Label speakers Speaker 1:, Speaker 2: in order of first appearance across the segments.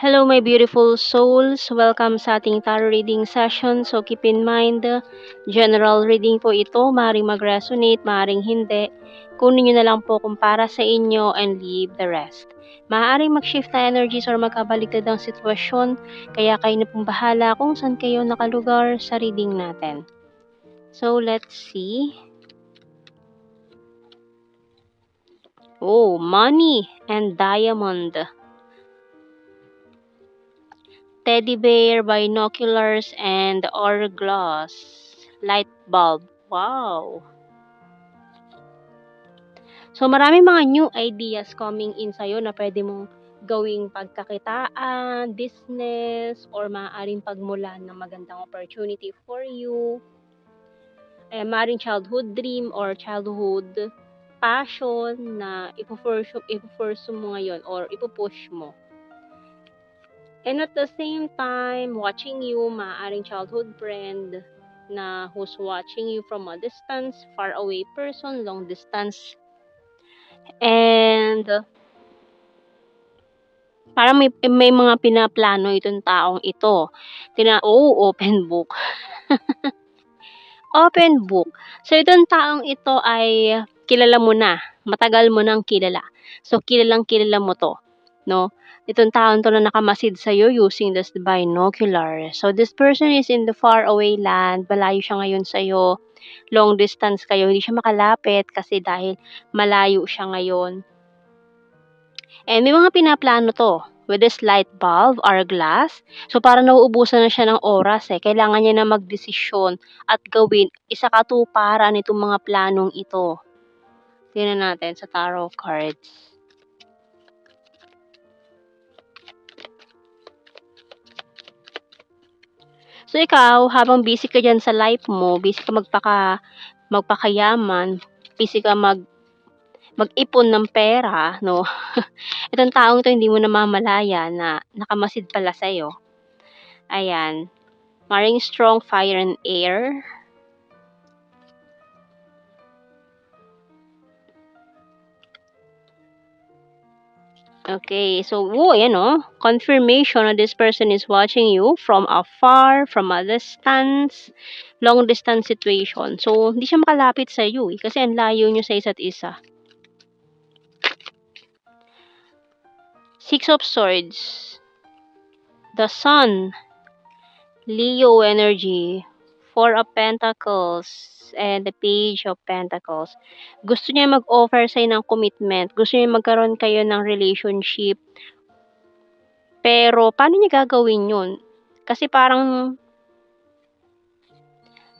Speaker 1: Hello, my beautiful souls. Welcome sa ating tarot reading session. So, keep in mind, general reading po ito. Maaaring mag-resonate, maaaring hindi. Kunin nyo na lang po kung para sa inyo and leave the rest. Maaaring mag-shift na energies or magkabaligtad ang sitwasyon. Kaya kayo na pong bahala kung saan kayo nakalugar sa reading natin. So, let's see. Oh, money and diamond. Teddy bear, binoculars, and hourglass. Light bulb. Wow! So, maraming mga new ideas coming in sa'yo na pwede mong gawing pagkakitaan, business, or maaaring pagmulan ng magandang opportunity for you. Maaaring childhood dream or childhood passion na ipupursue mo ngayon or ipupush mo. And at the same time, watching you, maaaring childhood friend na who's watching you from a distance, far away person, long distance. And parang may mga pinaplano itong taong ito. Open book. Open book. So itong taong ito ay kilala mo na. Matagal mo nang kilala. So kilalang kilala mo to, no? Itong taon to na nakamasid sa'yo using this binocular. So, this person is in the far away land. Malayo siya ngayon sa'yo. Long distance kayo. Hindi siya makalapit kasi dahil malayo siya ngayon. And may mga pinaplano to with this light bulb, hourglass. So, parang nauubusan na siya ng oras Kailangan niya na magdesisyon at gawin isa katuparan itong mga planong ito. Tingnan natin sa tarot cards. So, ikaw, habang busy ka dyan sa life mo, busy ka magpakayaman, busy ka mag-ipon ng pera, no? Itong taong to hindi mo namamalaya na nakamasid pala sa'yo. Ayan. Maring strong fire and air. Okay, so, ayan confirmation na this person is watching you from afar, from a distance, long distance situation. So, hindi siya makalapit sa iyo kasi ang layo niyo sa isa't isa. Six of Swords, the Sun, Leo energy, Four of Pentacles, and the Page of Pentacles. Gusto niya mag-offer sa'yo ng commitment. Gusto niya magkaroon kayo ng relationship. Pero, paano niya gagawin yun? Kasi parang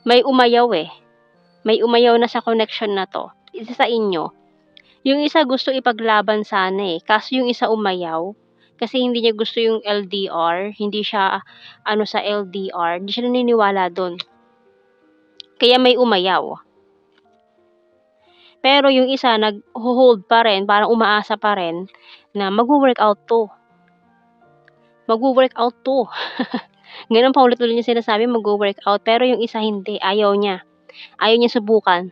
Speaker 1: may umayaw May umayaw na sa connection na to. Isa sa inyo. Yung isa gusto ipaglaban sana Kaso yung isa umayaw. Kasi hindi niya gusto yung LDR. Hindi siya, sa LDR. Hindi siya naniniwala doon. Kaya may umayaw. Pero yung isa, nag-hold pa rin, parang umaasa pa rin, na mag-workout to. Mag-workout to. Ganun pa ulit-ulit niya sinasabi, mag-workout. Pero yung isa hindi, ayaw niya. Ayaw niya subukan.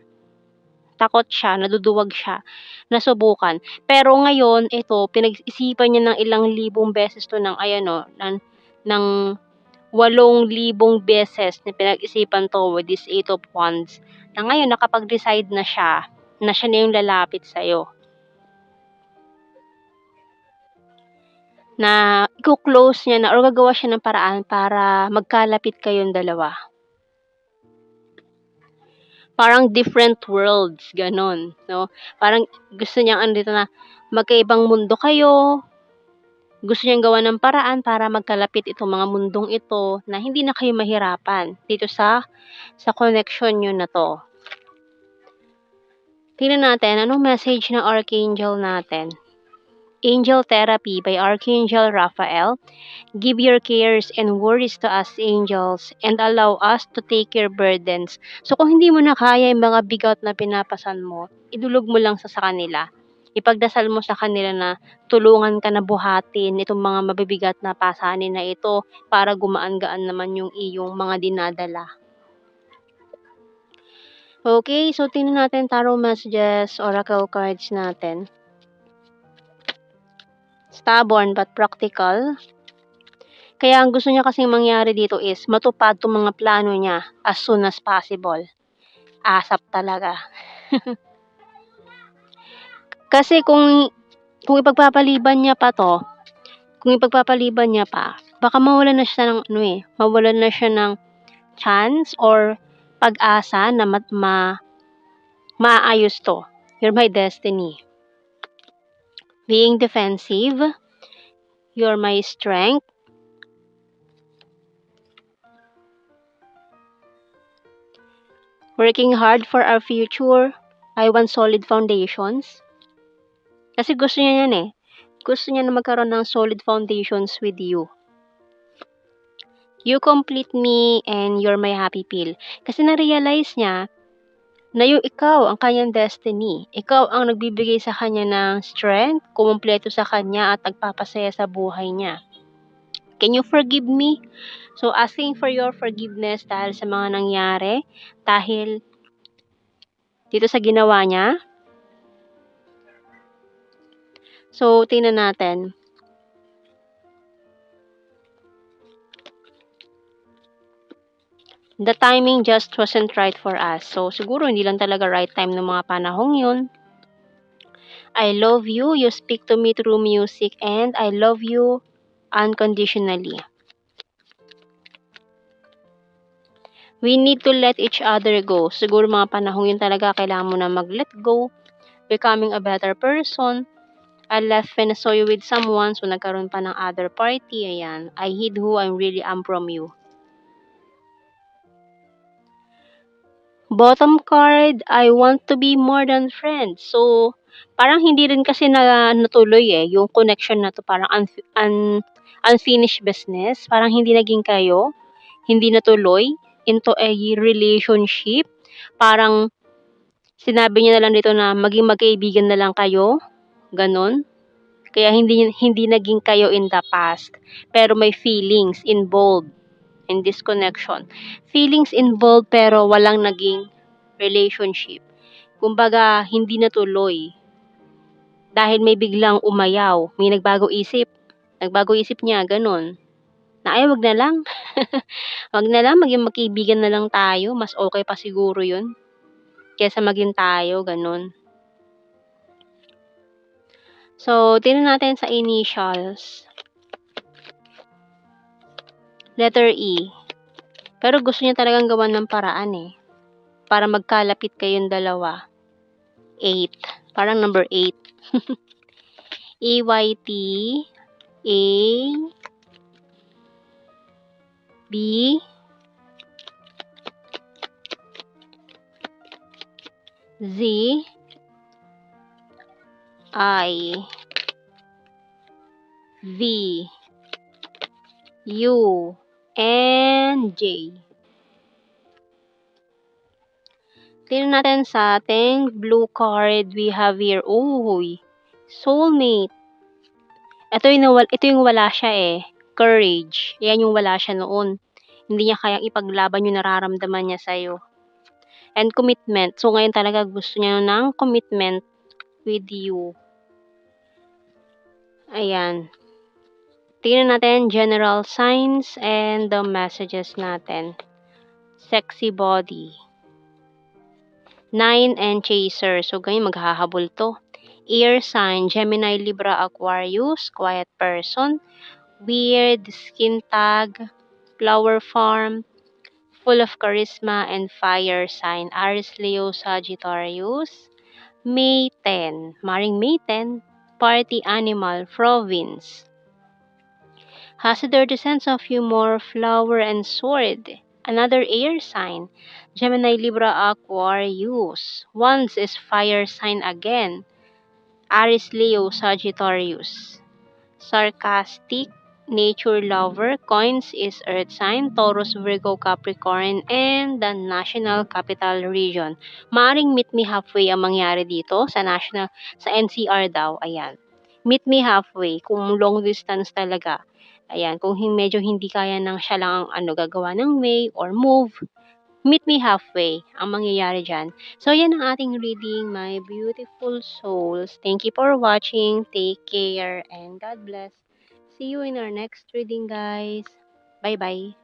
Speaker 1: Takot siya, naduduwag siya, nasubukan. Pero ngayon, ito, pinag-isipan niya ng ilang libong beses to ng 8,000 beses na pinag-isipan to with this 8 of Wands. Na ngayon, nakapag-decide na siya na yung lalapit sa'yo. Na i-close niya na or gagawa siya ng paraan para magkalapit kayong dalawa. Parang different worlds, ganon, no? Parang gusto niyang andito na magkaibang mundo kayo. Gusto niyang gawa ng paraan para magkalapit itong mga mundong ito na hindi na kayo mahirapan dito sa connection niyo na to. Tingnan natin anong message ng Archangel natin. Angel Therapy by Archangel Raphael. Give your cares and worries to us, angels, and allow us to take your burdens. So, kung hindi mo na kaya yung mga bigat na pinapasan mo, idulog mo lang sa kanila. Ipagdasal mo sa kanila na tulungan ka na buhatin itong mga mabibigat na pasanin na ito para gumaan-gaan naman yung iyong mga dinadala. Okay, so tingnan natin tarot messages, oracle cards natin. Stubborn but practical. Kaya ang gusto niya kasing mangyari dito is matupad 'tong mga plano niya as soon as possible. ASAP talaga. Kasi kung ipagpapaliban niya pa 'to, kung ipagpapaliban niya pa, baka mawalan na siya ng mawalan na siya ng chance or pag-asa na maayos 'to. You're my destiny. Being defensive, you're my strength. Working hard for our future. I want solid foundations. Kasi gusto niya yan Gusto niya na magkaroon ng solid foundations with you. You complete me and you're my happy pill. Kasi na-realize niya na ikaw ang kanyang destiny. Ikaw ang nagbibigay sa kanya ng strength, kumumpleto sa kanya at nagpapasaya sa buhay niya. Can you forgive me? So, asking for your forgiveness dahil sa mga nangyari, dahil dito sa ginawa niya. So, tingnan natin. The timing just wasn't right for us. So, siguro hindi lang talaga right time ng mga panahong yun. I love you. You speak to me through music and I love you unconditionally. We need to let each other go. Siguro mga panahong yun talaga kailangan mo na mag-let go. Becoming a better person. I left when I saw you with someone. So, nagkaroon pa ng other party. Ayan. I hid who I really am from you. Bottom card, I want to be more than friends. So, parang hindi rin kasi natuloy yung connection na to. Parang unfinished business. Parang hindi naging kayo. Hindi natuloy into a relationship. Parang sinabi niya na lang dito na maging magkaibigan na lang kayo. Ganon. Kaya hindi naging kayo in the past. Pero may feelings involved in this connection. Feelings involved pero walang naging relationship. Kumbaga, hindi natuloy. Dahil may biglang umayaw. May nagbago isip. Nagbago isip niya, ganun. Na ay, wag na lang. Wag na lang, maging magkaibigan na lang tayo. Mas okay pa siguro yun. Kesa maging tayo, ganun. So, tingnan natin sa initials. Letter E. Pero gusto niya talagang gawan ng paraan para magkalapit kayong dalawa. 8. Parang number 8. EYT A B Z I V U and J. Tingnan natin sa ating blue card. We have here, soulmate. Ito yung wala siya Courage. Yan yung wala siya noon. Hindi niya kayang ipaglaban yung nararamdaman niya sa'yo. And commitment. So, ngayon talaga gusto niya ng commitment with you. Ayan. Tingnan natin general signs and the messages natin. Sexy body. 9 and chaser. So, ganyan maghahabol to. Air sign, Gemini, Libra, Aquarius, quiet person. Weird, skin tag, flower farm, full of charisma and fire sign. Aries, Leo, Sagittarius. May 10. Maring May 10. Party animal, province. Has a dirty sense of humor, flower and sword. Another air sign, Gemini, Libra, Aquarius. Once is fire sign again, Aries, Leo, Sagittarius. Sarcastic, nature lover, coins is earth sign, Taurus, Virgo, Capricorn, and the national capital region. Maaring meet me halfway ang mangyari dito sa NCR daw, ayan. Meet me halfway, kung long distance talaga. Ayan, kung medyo hindi kaya nang siya lang ang gagawa ng way or move, meet me halfway ang mangyayari dyan. So, yan ang ating reading, my beautiful souls. Thank you for watching. Take care and God bless. See you in our next reading, guys. Bye-bye.